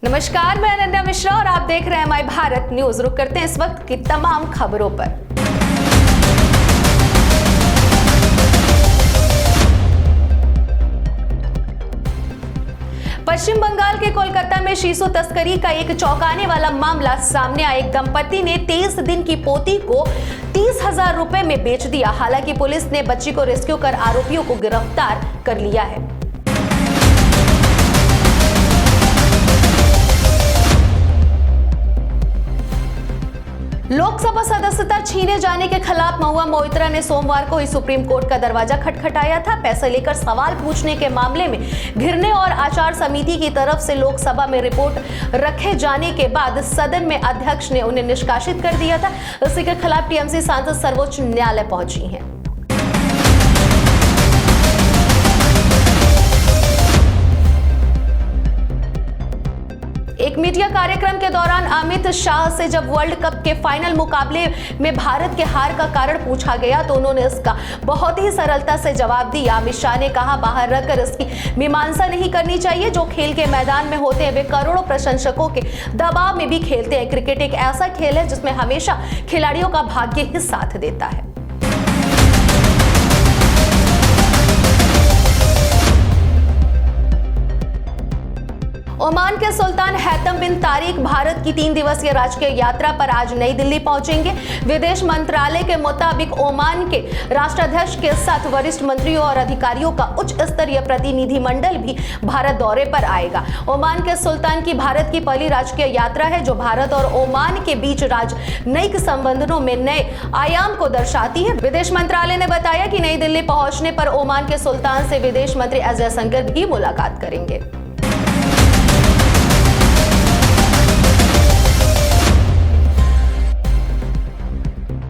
नमस्कार, मैं अनन्या मिश्रा और आप देख रहे हैं माय भारत न्यूज। रुक करते हैं इस वक्त की तमाम खबरों पर। पश्चिम बंगाल के कोलकाता में शिशु तस्करी का एक चौंकाने वाला मामला सामने आया। एक दंपति ने 23 दिन की पोती को 30,000 रुपए में बेच दिया। हालांकि पुलिस ने बच्ची को रेस्क्यू कर आरोपियों को गिरफ्तार कर लिया है। लोकसभा सदस्यता छीने जाने के खिलाफ महुआ मोइत्रा ने सोमवार को ही सुप्रीम कोर्ट का दरवाजा खटखटाया था। पैसे लेकर सवाल पूछने के मामले में घिरने और आचार समिति की तरफ से लोकसभा में रिपोर्ट रखे जाने के बाद सदन में अध्यक्ष ने उन्हें निष्कासित कर दिया था। इसी के खिलाफ टीएमसी सांसद सर्वोच्च न्यायालय पहुंची हैं। एक मीडिया कार्यक्रम के दौरान अमित शाह से जब वर्ल्ड कप के फाइनल मुकाबले में भारत के हार का कारण पूछा गया तो उन्होंने इसका बहुत ही सरलता से जवाब दिया। अमित शाह ने कहा, बाहर रखकर इसकी मीमांसा नहीं करनी चाहिए। जो खेल के मैदान में होते हैं वे करोड़ों प्रशंसकों के दबाव में भी खेलते हैं। क्रिकेट एक ऐसा खेल है जिसमें हमेशा खिलाड़ियों का भाग्य ही साथ देता है। ओमान के सुल्तान हैतम बिन तारिक भारत की 3 दिवसीय राजकीय यात्रा पर आज नई दिल्ली पहुंचेंगे। विदेश मंत्रालय के मुताबिक ओमान के राष्ट्राध्यक्ष के साथ वरिष्ठ मंत्रियों और अधिकारियों का उच्च स्तरीय प्रतिनिधिमंडल भी भारत दौरे पर आएगा। ओमान के सुल्तान की भारत की पहली राजकीय यात्रा है जो भारत और ओमान के बीच राजनयिक संबंधों में नए आयाम को दर्शाती है। विदेश मंत्रालय ने बताया कि नई दिल्ली पहुंचने पर ओमान के सुल्तान से विदेश मंत्री एस जयशंकर भी मुलाकात करेंगे।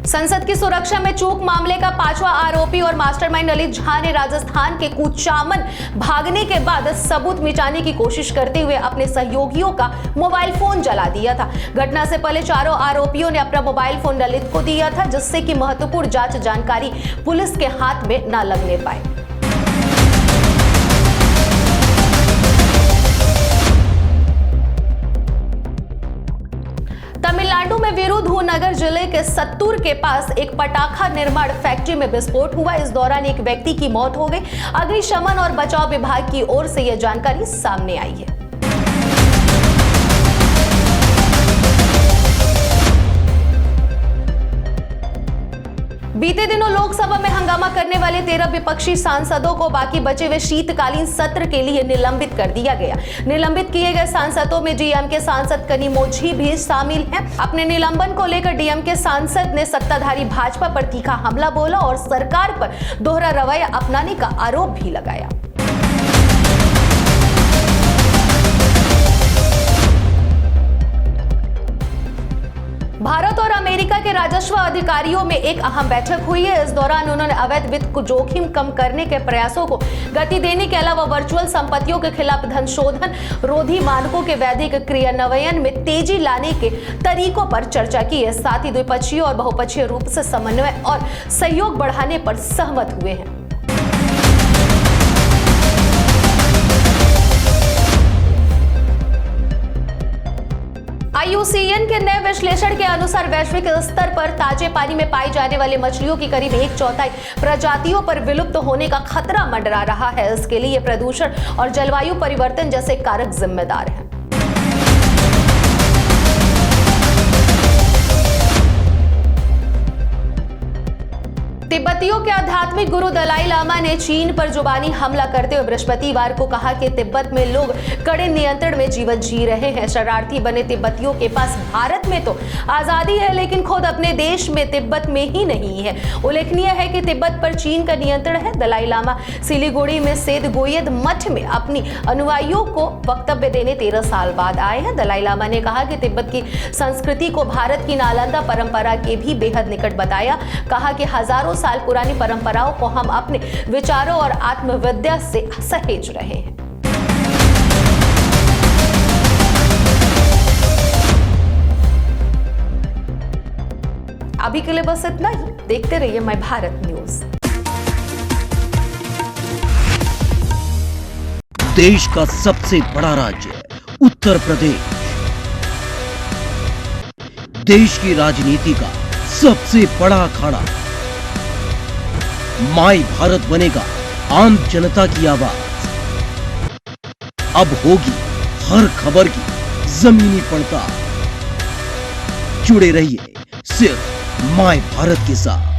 संसद की सुरक्षा में चूक मामले का 5वां आरोपी और मास्टरमाइंड ललित झा ने राजस्थान के कुचामन भागने के बाद सबूत मिटाने की कोशिश करते हुए अपने सहयोगियों का मोबाइल फोन जला दिया था। घटना से पहले चारों आरोपियों ने अपना मोबाइल फोन ललित को दिया था, जिससे कि महत्वपूर्ण जांच जानकारी पुलिस के हाथ में न लगने पाए। तमिलनाडु में विरुधुनगर जिले के सत्तूर के पास एक पटाखा निर्माण फैक्ट्री में विस्फोट हुआ। इस दौरान एक व्यक्ति की मौत हो गई। अग्निशमन और बचाव विभाग की ओर से यह जानकारी सामने आई है। बीते दिनों लोकसभा में हंगामा करने वाले 13 विपक्षी सांसदों को बाकी बचे हुए शीतकालीन सत्र के लिए निलंबित कर दिया गया। निलंबित किए गए सांसदों में डीएमके सांसद कनिमोझी भी शामिल हैं। अपने निलंबन को लेकर डीएमके सांसद ने सत्ताधारी भाजपा पर तीखा हमला बोला और सरकार पर दोहरा रवैया अपनाने का आरोप भी लगाया। भारत और अमेरिका के राजस्व अधिकारियों में एक अहम बैठक हुई है। इस दौरान उन्होंने अवैध वित्त को जोखिम कम करने के प्रयासों को गति देने के अलावा वर्चुअल संपत्तियों के खिलाफ धन शोधन रोधी मानकों के वैधिक क्रियान्वयन में तेजी लाने के तरीकों पर चर्चा की है। साथ ही द्विपक्षीय और बहुपक्षीय रूप से समन्वय और सहयोग बढ़ाने पर सहमत हुए हैं। IUCN के नए विश्लेषण के अनुसार वैश्विक स्तर पर ताजे पानी में पाई जाने वाली मछलियों की करीब 1/4 प्रजातियों पर विलुप्त होने का खतरा मंडरा रहा है। इसके लिए प्रदूषण और जलवायु परिवर्तन जैसे कारक जिम्मेदार हैं। तिब्बतियों के आध्यात्मिक गुरु दलाई लामा ने चीन पर जुबानी हमला करते हुए बृहस्पतिवार को कहा कि तिब्बत में लोग कड़े नियंत्रण में जीवन जी रहे हैं। शरणार्थी बने तिब्बतियों के पास भारत में तो आजादी है, लेकिन खुद अपने देश में तिब्बत में ही नहीं है। उल्लेखनीय है कि तिब्बत पर चीन का नियंत्रण है। दलाई लामा सिलीगुड़ी में सेद गोयद मठ में अपनी अनुयायियों को वक्तव्य देने 13 साल बाद आए हैं। दलाई लामा ने कहा कि तिब्बत की संस्कृति को भारत की नालंदा परंपरा के भी बेहद निकट बताया। कहा कि हजारों साल पुरानी परंपराओं को हम अपने विचारों और आत्मविद्या से सहेज रहे हैं। अभी के लिए बस इतना ही। देखते रहिए माय भारत न्यूज। देश का सबसे बड़ा राज्य उत्तर प्रदेश देश की राजनीति का सबसे बड़ा अखाड़ा। माई भारत बनेगा आम जनता की आवाज। अब होगी हर खबर की जमीनी पड़ताल। जुड़े रहिए सिर्फ माई भारत के साथ।